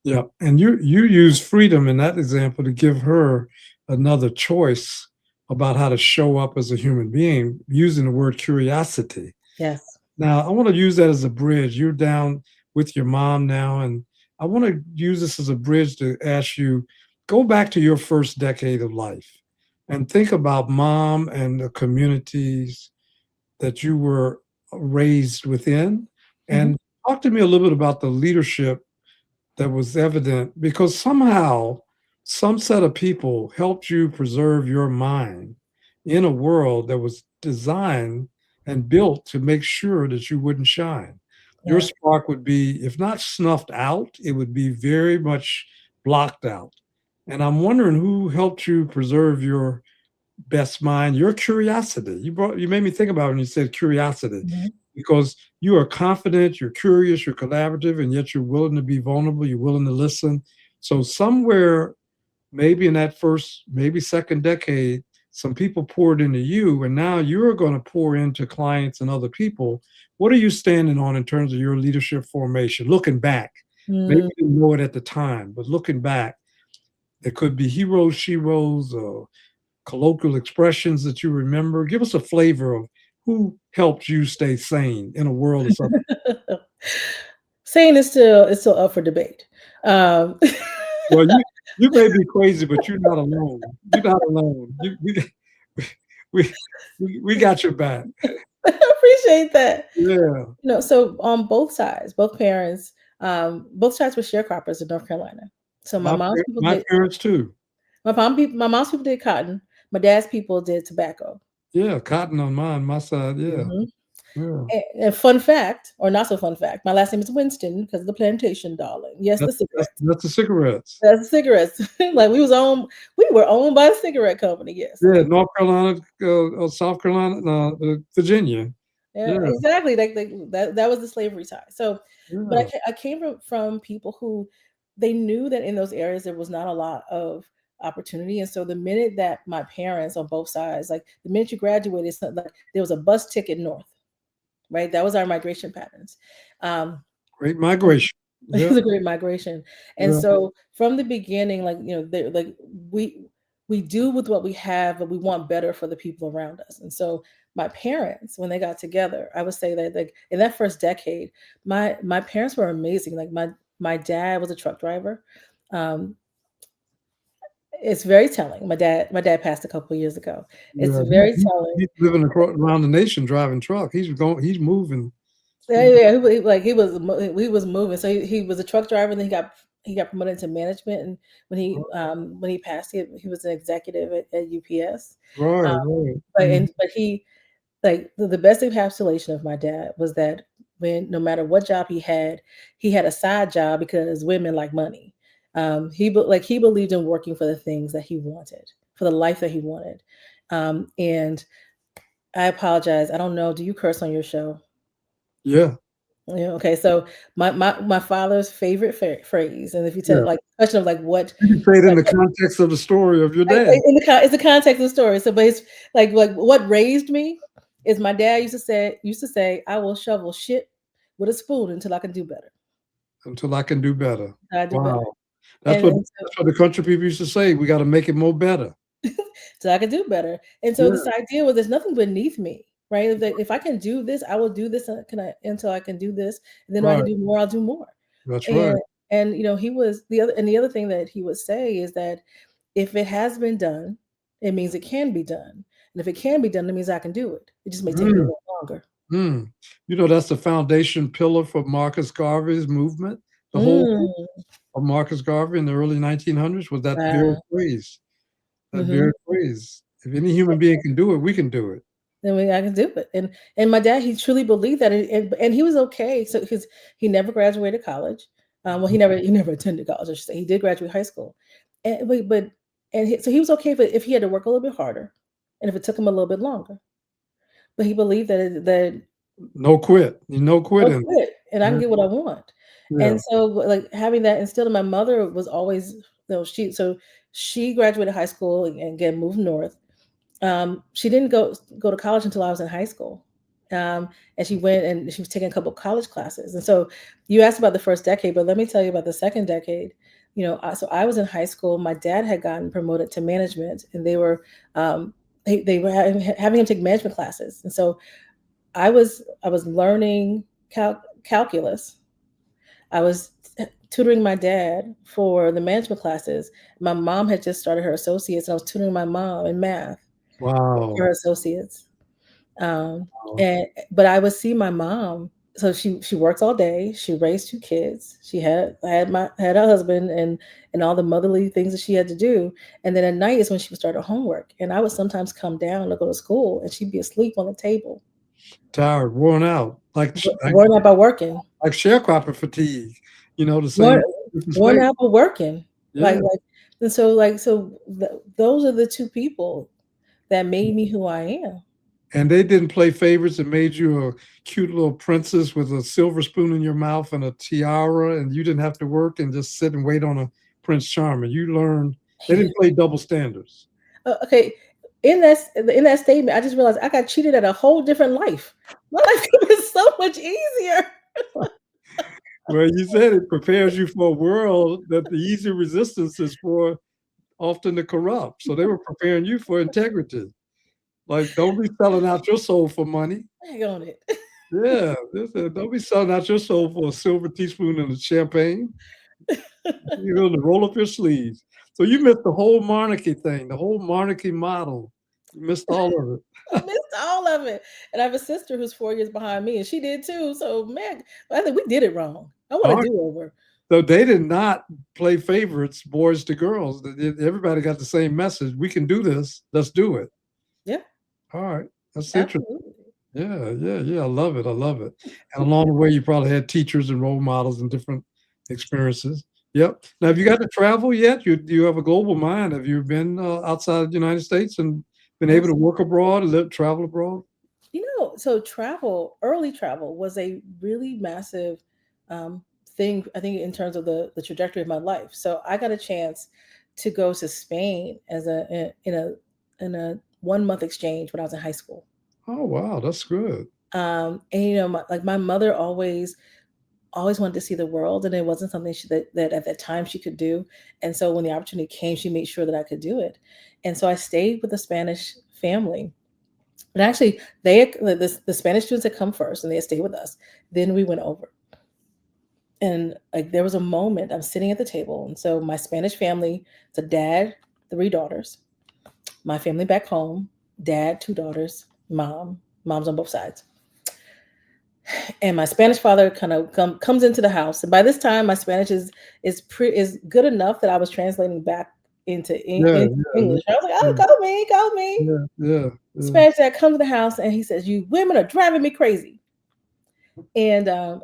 Yeah. And you use freedom in that example to give her another choice about how to show up as a human being using the word curiosity. Yes. Now, I want to use that as a bridge. You're down with your mom now, and I want to use this as a bridge to ask you go back to your first decade of life and think about mom and the communities that you were raised within. Mhm. And talk to me a little bit about the leadership that was evident because somehow some set of people helped you preserve your mind in a world that was designed and built to make sure that you wouldn't shine. Your Yeah. spark would be, if not snuffed out, it would be very much blocked out. And I'm wondering who helped you preserve your best mind, your curiosity. You made me think about it when you said curiosity, Mhm. because you are confident, you're curious, you're collaborative, and yet you're willing to be vulnerable, you're willing to listen. So somewhere, maybe in that first, maybe second decade, some people poured into you, and now you're going to pour into clients and other people. What are you standing on in terms of your leadership formation? Looking back, maybe Mm. you didn't know it at the time, but looking back, there could be heroes, sheroes, colloquial expressions that you remember? Give us a flavor of who helped you stay sane in a world of something. Saying is still up for debate. Um, Well, you may be crazy, but you're not alone. You're not alone. We we got your back. I appreciate that. Yeah. So on both sides, both parents, both sides were sharecroppers in North Carolina. So My parents too. my mom's people did cotton. My dad's people did tobacco. Yeah, cotton on my side. Yeah, Mhm. yeah. And fun fact, or not so fun fact, my last name is Winston because of the plantation, darling. Yes, the cigarettes. That's the cigarettes. That's the cigarettes. Like we were owned by a cigarette company. Yes. Yeah, North Carolina, South Carolina, Virginia. Yeah, Yeah, exactly. That was the slavery tie. So, but I, yeah. I came from people who they knew that in those areas there was not a lot of opportunity, and so the minute that my parents on both sides, like the minute you graduated, it's not like there was a bus ticket north. right? That was our migration patterns. Um, Great migration. it Yeah, was a great migration. And yeah, so from the beginning, like, like we we do with what we have, but we want better for the people around us. And so my parents, when they got together, I would say that like in that first decade, my parents were amazing. Like my dad was a truck driver. Um, it's very telling. My dad passed a couple of years ago. It's yeah. very telling. He's living around the nation driving truck. He's going. He's moving. Yeah, He's, yeah, like he was moving. So he was a truck driver, and then he got promoted to management. And when he passed, he was an executive at UPS. right, Um, right. but he like the best encapsulation of my dad was that when no matter what job he had a side job because women like money. He believed in working for the things that he wanted, for the life that he wanted. And I apologize. I don't know. Do you curse on your show? Yeah, Yeah, okay, so my father's favorite phrase, and if you tell yeah. like question of like what You can say it in like the context of the story of your dad. in it's the context of the story. So, but it's like what raised me is my dad used to say, "I will shovel shit with a spoon until I can do better. Until I can do better. I do better, Wow. and, and so That's what the country people used to say. We got to make it more better. so I can do better." And so Yeah, this idea was there's nothing beneath me, right? If I can do this, I will do this. Until I can do this, and then when I can right. do more, I'll do more. That's And right. he was the other thing that he would say is that if it has been done, it means it can be done. And if it can be done, it means I can do it. It just may take me a Mm, little longer. mm. You know, that's the foundation pillar for Marcus Garvey's movement. The whole Mm, of Marcus Garvey in the early 1900s was that very wow. phrase. That Mhm. very phrase. If any human being can do it, we can do it. Then I can do it. And my dad, he truly believed that, and he was okay. So because he never graduated college, well, he never attended college. I should say he did graduate high school, and so he was okay if he had to work a little bit harder, and if it took him a little bit longer. But he believed that No quit. No don't quitting. quit, and I can Yeah. get what I want. Yeah. And so, like, having that instilled in my mother was always, she graduated high school and again moved north. She didn't go to college until I was in high school. And she went and she was taking a couple college classes. And so you asked about the first decade, but let me tell you about the second decade. So I was in high school. My dad had gotten promoted to management, and they were having him take management classes. And so I was learning calculus. I was tutoring my dad for the management classes. My mom had just started her associates, and I was tutoring my mom in math for Wow. her associates. Um, Wow. and but I would see my mom. So she works all day. She raised two kids. She had a husband and all the motherly things that she had to do. And then at night is when she would start her homework. And I would sometimes come down to go to school, and she'd be asleep on the table, Tired, worn out, worrying about working. like sharecropper fatigue. You know, the Worn same different worn slave. out but working. Yeah. And so, those are the 2 people that made me who I am. And they didn't play favorites and made you a cute little princess with a silver spoon in your mouth and a tiara, and you didn't have to work and just sit and wait on a Prince Charming. You learned they didn't play double standards. Okay, in that statement, I just realized I got cheated at a whole different life. My life could have been so much easier. Well, you said it prepares you for a world that the easy resistance is for often the corrupt. So they were preparing you for integrity. Like, don't be selling out your soul for money. Hang on it. Yeah, they said, don't be selling out your soul for a silver teaspoon and a champagne. You're going to roll up your sleeves. So you missed the whole monarchy thing, the whole monarchy model. You missed all of it. I missed all of it. And I have a sister who's 4 years behind me, and she did too. So, man, I think we did it wrong. I want All a right. do-over. So they did not play favorites, boys to girls. Everybody got the same message. We can do this. Let's do it. Yeah, All right. That's interesting. absolutely. Yeah, yeah, yeah. I love it. I love it. And along the way, you probably had teachers and role models and different experiences. Yep. Now, have you got to travel yet? You have a global mind. Have you been outside the United States and been able Yes. to work abroad, travel abroad? So early travel was a really massive thing, I think, in terms of the trajectory of my life. So I got a chance to go to Spain in a 1 month exchange when I was in high school. Oh, wow. That's good. And like my mother always wanted to see the world, and it wasn't something that at that time she could do. And so when the opportunity came, she made sure that I could do it. And so I stayed with the Spanish family. And actually, the Spanish students had come first, and they had stayed with us. Then we went over, and like there was a moment I'm sitting at the table, and so my Spanish family, it's a dad, three daughters. My family back home, dad, two daughters, moms on both sides. And my Spanish father kind of comes into the house, and by this time my Spanish is good enough that I was translating back Yeah, into yeah, English. I was like, yeah, "Oh, go me." yeah, yeah, yeah. Spanish dad comes to the house and he says, "You women are driving me crazy." And I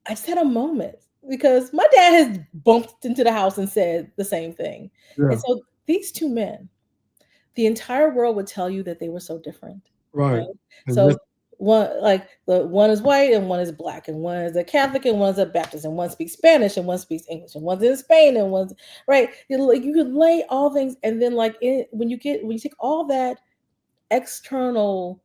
just had a moment because my dad has bumped into the house and said the same thing. And Yeah, so these two men, the entire world would tell you that they were so different, right? right. And So yet, the one is white and one is black, and one is a Catholic and one's a Baptist, and one speaks Spanish and one speaks English, and one's in Spain and one's right. Like you could lay all things, and then when you take all that external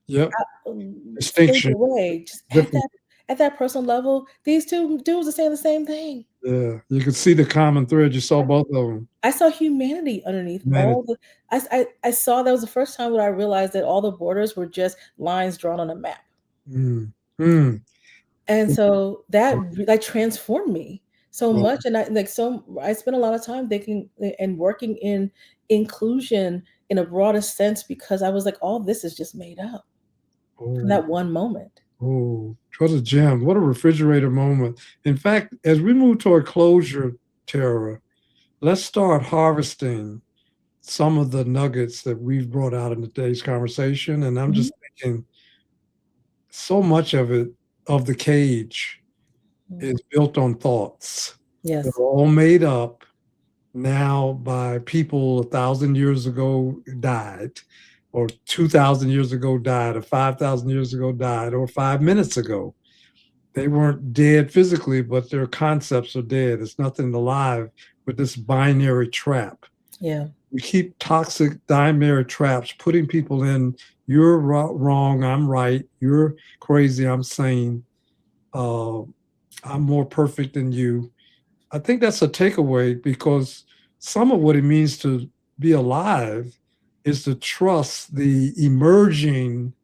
yep, things distinction, away, just different. at that personal level, these two dudes are saying the same thing. Yeah, you could see the common thread. You saw both of them. I saw humanity underneath Humanity. all the. I saw that was the first time that I realized that all the borders were just lines drawn on a map, Mm, mm. and so that transformed me so Wow. much. And I spent a lot of time thinking and working in inclusion in a broader sense because I was like, all this is just made up from Oh, that one moment. oh, what a gem. What a refrigerator moment. In fact, as we move toward closure, Tara, let's start harvesting some of the nuggets that we've brought out in today's conversation. And I'm Mhm. just thinking so much of it, of the cage, Mm. is built on thoughts. They're Yes. all made up now by people 1,000 years ago died, or 2,000 years ago died, or 5,000 years ago died, or 5 minutes ago. They weren't dead physically, but their concepts are dead. It's nothing alive with this binary trap. Yeah. We keep toxic binary traps, putting people in, you're wrong, I'm right, you're crazy, I'm sane, uh, I'm more perfect than you. I think that's a takeaway because some of what it means to be alive is to trust the emerging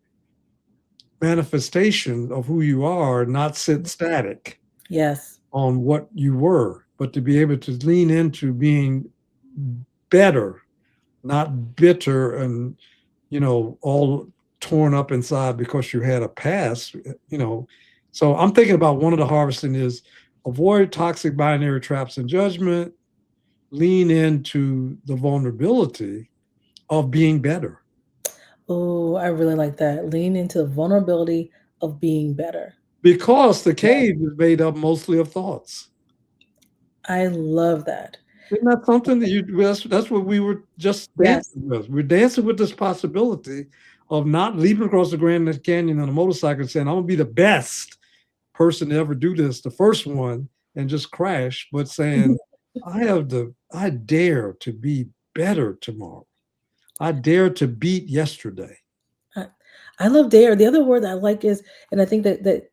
manifestation of who you are, not sit static Yes. on what you were, but to be able to lean into being better, not bitter and, all torn up inside because you had a past, you know. So I'm thinking about one of the harvesting is avoid toxic binary traps and judgment, lean into the vulnerability of being better. Oh, I really like that. Lean into the vulnerability of being better. Because the Yeah. cave is made up mostly of thoughts. I love that. Isn't that something that that's what we were just Yes. dancing with. We're dancing with this possibility of not leaping across the Grand Canyon on a motorcycle and saying, I'm gonna be the best person to ever do this, the first one, and just crash, but saying, I dare to be better tomorrow. I dare to beat yesterday. I, I love dare. The other word that I like is, and I think that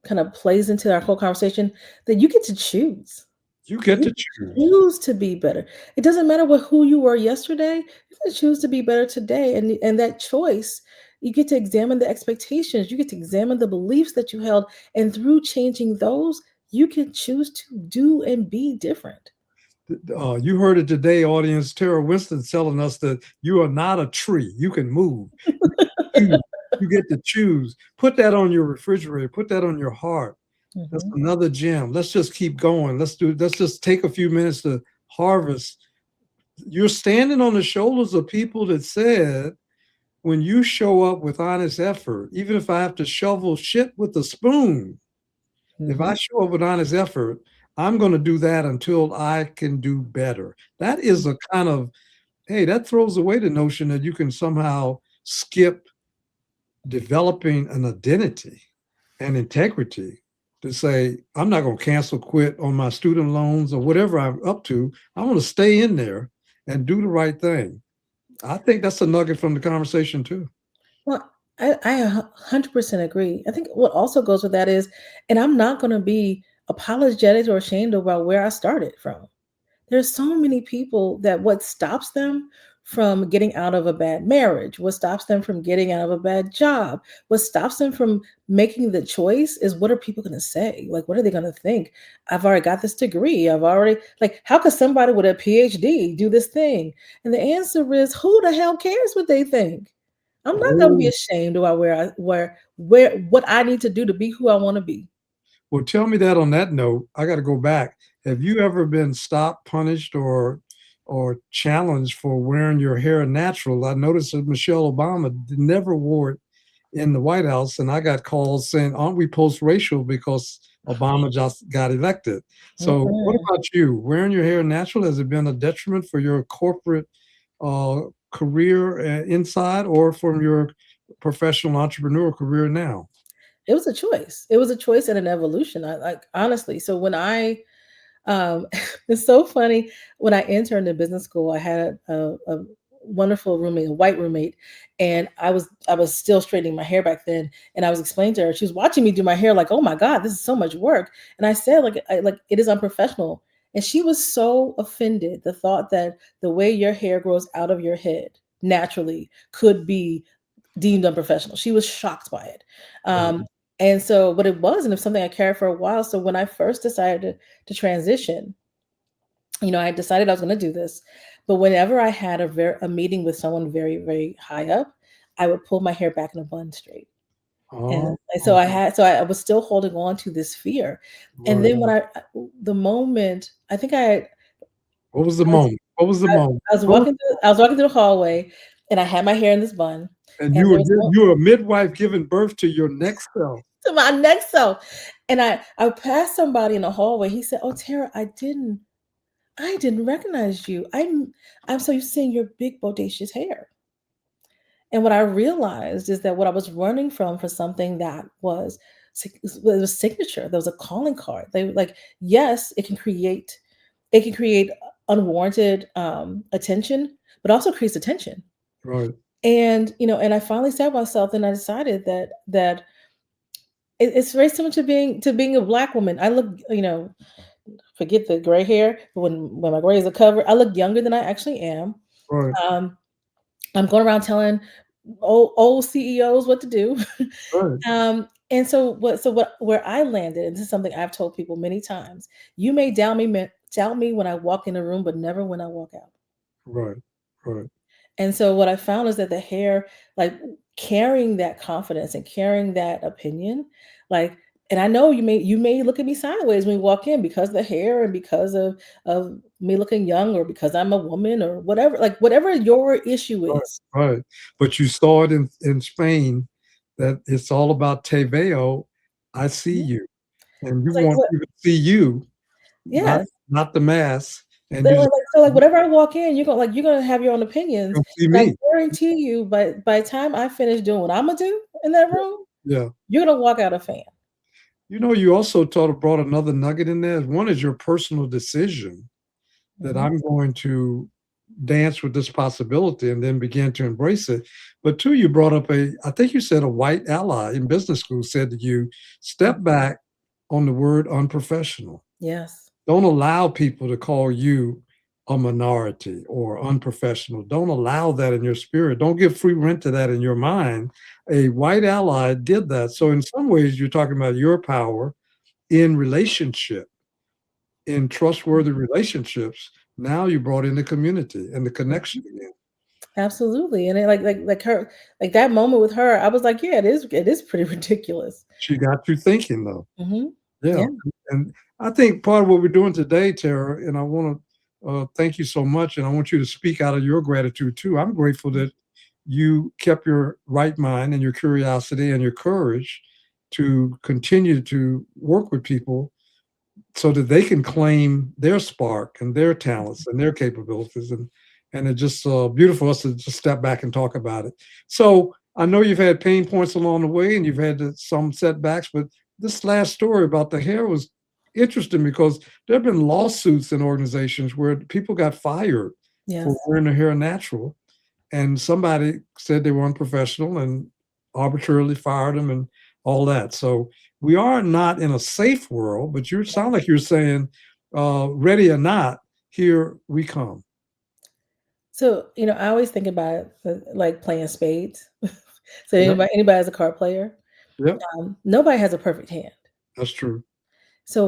kind of plays into our whole conversation, that you get to choose. You get You to choose. choose to be better. It doesn't matter who you were yesterday. You can choose to be better today, and that choice, you get to examine the expectations. You get to examine the beliefs that you held, and through changing those, you can choose to do and be different. You heard it today, audience. Tara Winston telling us that you are not a tree. You can move. You, you get to choose. Put that on your refrigerator. Put that on your heart. That's Mhm. another gem. Let's just keep going. Let's just take a few minutes to harvest. You're standing on the shoulders of people that said, when you show up with honest effort, even if I have to shovel shit with a spoon, if I Mhm. show up with honest effort, I'm going to do that until I can do better. That is a kind of, hey, that throws away the notion that you can somehow skip developing an identity and integrity to say, I'm not going to cancel quit on my student loans or whatever I'm up to. I want to stay in there and do the right thing. I think that's a nugget from the conversation too. Well, I 100% agree. I think what also goes with that is, and I'm not gonna be apologetic or ashamed about where I started from. There's so many people that what stops them from getting out of a bad marriage, what stops them from getting out of a bad job, what stops them from making the choice is what are people going to say? Like, what are they going to think? I've already got this degree. I've already, like, how could somebody with a PhD do this thing? And the answer is, who the hell cares what they think? I'm not going to be Oh, ashamed about where, what I need to do to be who I want to be. well, tell me that on that note, I gotta go back. Have you ever been stopped, punished, or challenged for wearing your hair natural? I noticed that Michelle Obama never wore it in the White House, and I got calls saying, "Aren't we post-racial because Obama just got elected?" So, what Mm-mm. about you? Wearing your hair natural, has it been a detriment for your corporate, uh, career, inside or from your professional entrepreneur career now? It was a choice. It was a choice and an evolution. I like honestly. So when I it's so funny. When I interned in business school, I had a wonderful roommate, a white roommate, and I was still straightening my hair back then. And I was explaining to her, she was watching me do my hair, like, "Oh my God, this is so much work." And I said, like it is unprofessional. And she was so offended. The thought that the way your hair grows out of your head naturally could be deemed unprofessional. She was shocked by it. Right. And so, but it was, and it's something I carried for a while. So when I first decided to transition, I decided I was going to do this. But whenever I had a meeting with someone very, very high up, I would pull my hair back in a bun straight. Oh, And so I was still holding on to this fear. And right. then the moment, I think What was the I was, moment? What was the I, moment? I was walking through the hallway, and I had my hair in this bun, And and there was no you were a midwife giving birth to your next self. to my next self. And I passed somebody in the hallway. He said, "Oh, Tara, I didn't recognize you. I'm so used to seeing your big bodacious hair." And what I realized is that what I was running from for something that was it was signature. There was a calling card. They were like, yes, it can create unwarranted attention, but also creates attention. Right, And I finally sat myself and I decided that it's very similar to being a black woman. I look, forget the gray hair, but when my gray is a cover, I look younger than I actually am. right, Um, I'm going around telling old CEOs what to do. right, And so what where I landed, and this is something I've told people many times, you may doubt me when I walk in a room, but never when I walk out. right, right, And so what I found is that the hair, like carrying that confidence and carrying that opinion, like, and I know you may look at me sideways when you walk in because of the hair and because of me looking young or because I'm a woman or whatever, like whatever your issue right, is. right. But you saw it in Spain that it's all about te veo, I see Mhm. you, and you It's like want what people to see you, not yes. the mass, and But you just you whenever I walk in, you're gonna have your own opinions, don't see and I me. guarantee you by the time I finish doing what Imma do in that Yeah, room, yeah. you're gonna walk out a fan. You know, you also brought another nugget in there. One is your personal decision that Mhm. I'm going to dance with this possibility and then begin to embrace it. But two, you brought up I think you said a white ally in business school said to you, step Mhm. back on the word unprofessional. Yes. Don't allow people to call you a minority or unprofessional. Don't allow that in your spirit. Don't give free rent to that in your mind. A white ally did that. So, in some ways, you're talking about your power in relationship, in trustworthy relationships. Now you brought in the community and the connection again. Absolutely, and it like her like that moment with her, I was like, "Yeah, it is pretty ridiculous." She got you thinking, though. Mhm. Yeah, Yeah. and I think part of what we're doing today, Tara, and I wanna, thank you so much, and I want you to speak out of your gratitude too. I'm grateful that you kept your right mind and your curiosity and your courage to continue to work with people so that they can claim their spark and their talents and their capabilities, and it's just, beautiful for us to just step back and talk about it. So, I know you've had pain points along the way and you've had, some setbacks, but this last story about the hair was interesting because there have been lawsuits in organizations where people got fired for Yes. wearing their hair natural, and somebody said they were unprofessional, and arbitrarily fired him and all that. So we are not in a safe world, but you sound like you're saying, ready or not, here we come. So, I always think about like playing spades. So Yep, anybody has a card player, yep, nobody has a perfect hand. that's true. So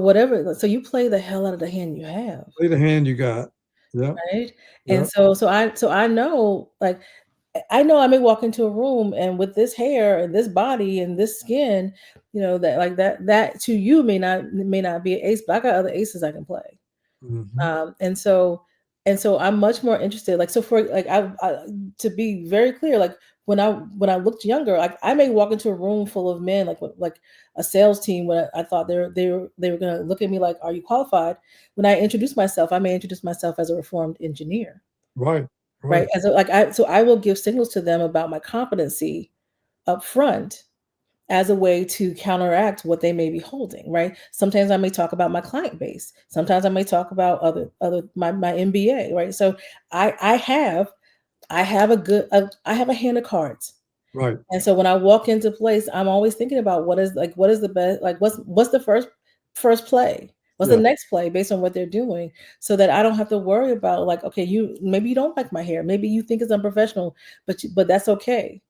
you play the hell out of the hand you have, Play the hand you got. Yep, right? And yep, so I know, like, I know I may walk into a room and with this hair and this body and this skin, that like that to you may not be an ace, but I got other aces I can play. mhm, And so I'm much more interested, like, so for like to be very clear, like, when I looked younger, like, I may walk into a room full of men, like, like a sales team, when I thought they were going to look at me like, are you qualified? When I introduce myself, I may introduce myself as a reformed engineer, right, right? right, I will give signals to them about my competency up front as a way to counteract what they may be holding, right? Sometimes I may talk about my client base. Sometimes I may talk about other my MBA, right? So I I have I have a hand of cards. right. And so when I walk into place, I'm always thinking about what is the best, like, what's the first play? What's the Yeah, next play based on what they're doing, so that I don't have to worry about, like, okay, maybe you don't like my hair, maybe you think it's unprofessional, but that's okay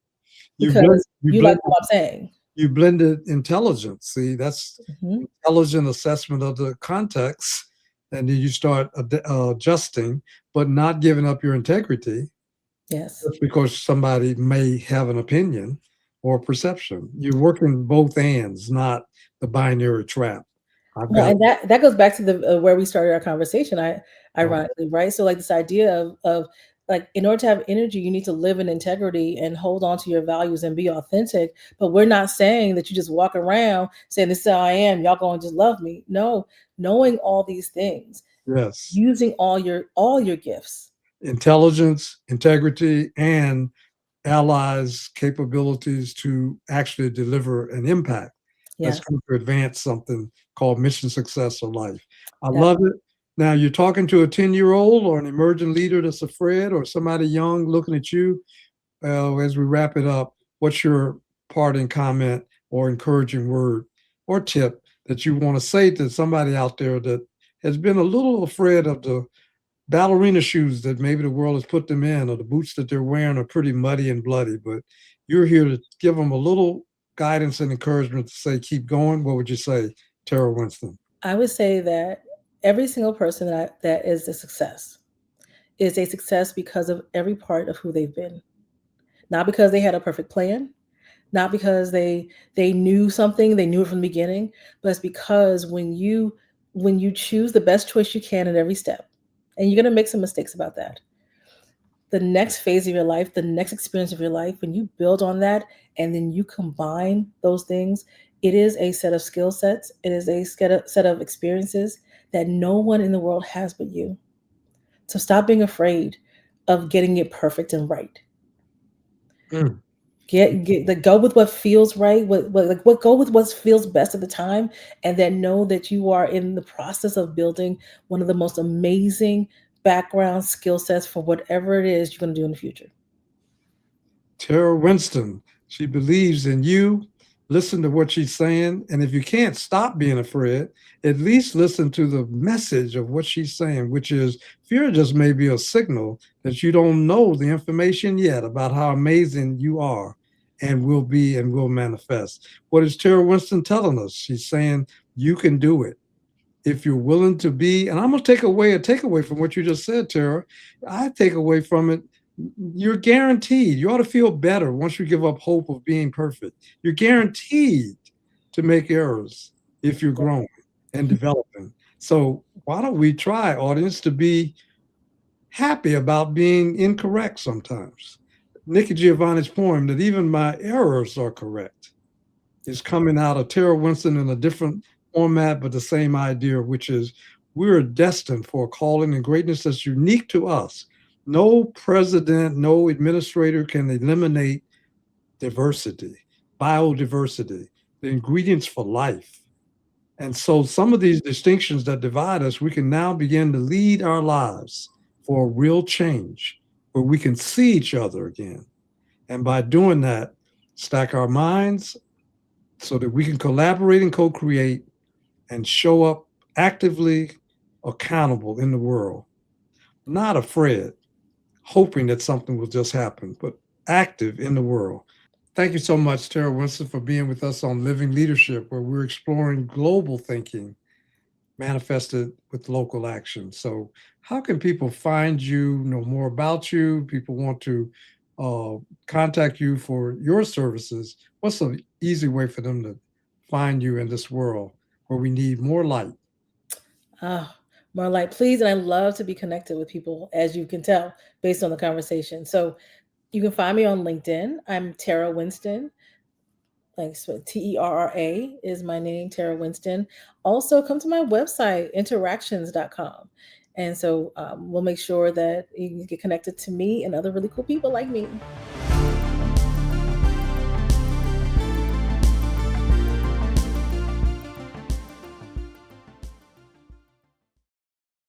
you blend, because you like what I'm saying. you blended intelligence. See, that's Mhm. intelligent assessment of the context, and then you start adjusting, but not giving up your integrity Yes. just because somebody may have an opinion or perception. You're working both ends, not the binary trap. I've Well, got and that goes back to the where we started our conversation, right, ironically, right? So, like, this idea of like, in order to have energy, you need to live in integrity and hold on to your values and be authentic. But we're not saying that you just walk around saying, "This is how I am. Y'all gonna just love me." No, knowing all these things, yes, using all your gifts. intelligence, integrity, and allies' capabilities to actually deliver an impact that's Yes, going to advance something called mission success or life. I that love it. Now, you're talking to a 10-year-old or an emerging leader that's afraid, or somebody young looking at you. As we wrap it up, what's your parting comment or encouraging word or tip that you want to say to somebody out there that has been a little afraid of the ballerina shoes that maybe the world has put them in, or the boots that they're wearing are pretty muddy and bloody, but you're here to give them a little guidance and encouragement to say, keep going? What would you say, Tara Winston? I would say that every single person that is a success because of every part of who they've been, not because they had a perfect plan, not because they knew something, they knew it from the beginning, but it's because when you choose the best choice you can at every step, and you're going to make some mistakes about that, the next phase of your life, the next experience of your life, when you build on that and then you combine those things, it is a set of skill sets, it is a set of experiences that no one in the world has but you. So stop being afraid of getting it perfect and right. Mm. Go with what feels right, what go with what feels best at the time, and then know that you are in the process of building one of the most amazing background skill sets for whatever it is you're going to do in the future. Tara Winston, she believes in you. Listen to what she's saying. And if you can't stop being afraid, at least listen to the message of what she's saying, which is fear just may be a signal that you don't know the information yet about how amazing you are and will be and will manifest. What is Tara Winston telling us? She's saying you can do it if you're willing to be. And I'm going to take away a takeaway from what you just said, Tara. I take away from it, you're guaranteed. You ought to feel better once you give up hope of being perfect. You're guaranteed to make errors if you're growing and developing. So why don't we try, audience, to be happy about being incorrect sometimes? Nikki Giovanni's poem that even my errors are correct is coming out of Tara Winston in a different format, but the same idea, which is we're destined for a calling and greatness that's unique to us. No president, no administrator can eliminate diversity, biodiversity, the ingredients for life. And so some of these distinctions that divide us, we can now begin to lead our lives for real change where we can see each other again. And by doing that, stack our minds so that we can collaborate and co-create and show up actively accountable in the world, not afraid, hoping that something will just happen, but active in the world. Thank you so much, Tara Winston, for being with us on Living Leadership, where we're exploring global thinking manifested with local action. So, how can people find you, know more about you? People want to uh, contact you for your services. What's the easy way for them to find you in this world where we need more light? Ah, more light, please. And I love to be connected with people, as you can tell based on the conversation. So you can find me on LinkedIn. I'm Tara Winston. Like, so Terra is my name, Tara Winston. Also, come to my website, interactions.com. And so we'll make sure that you can get connected to me and other really cool people like me.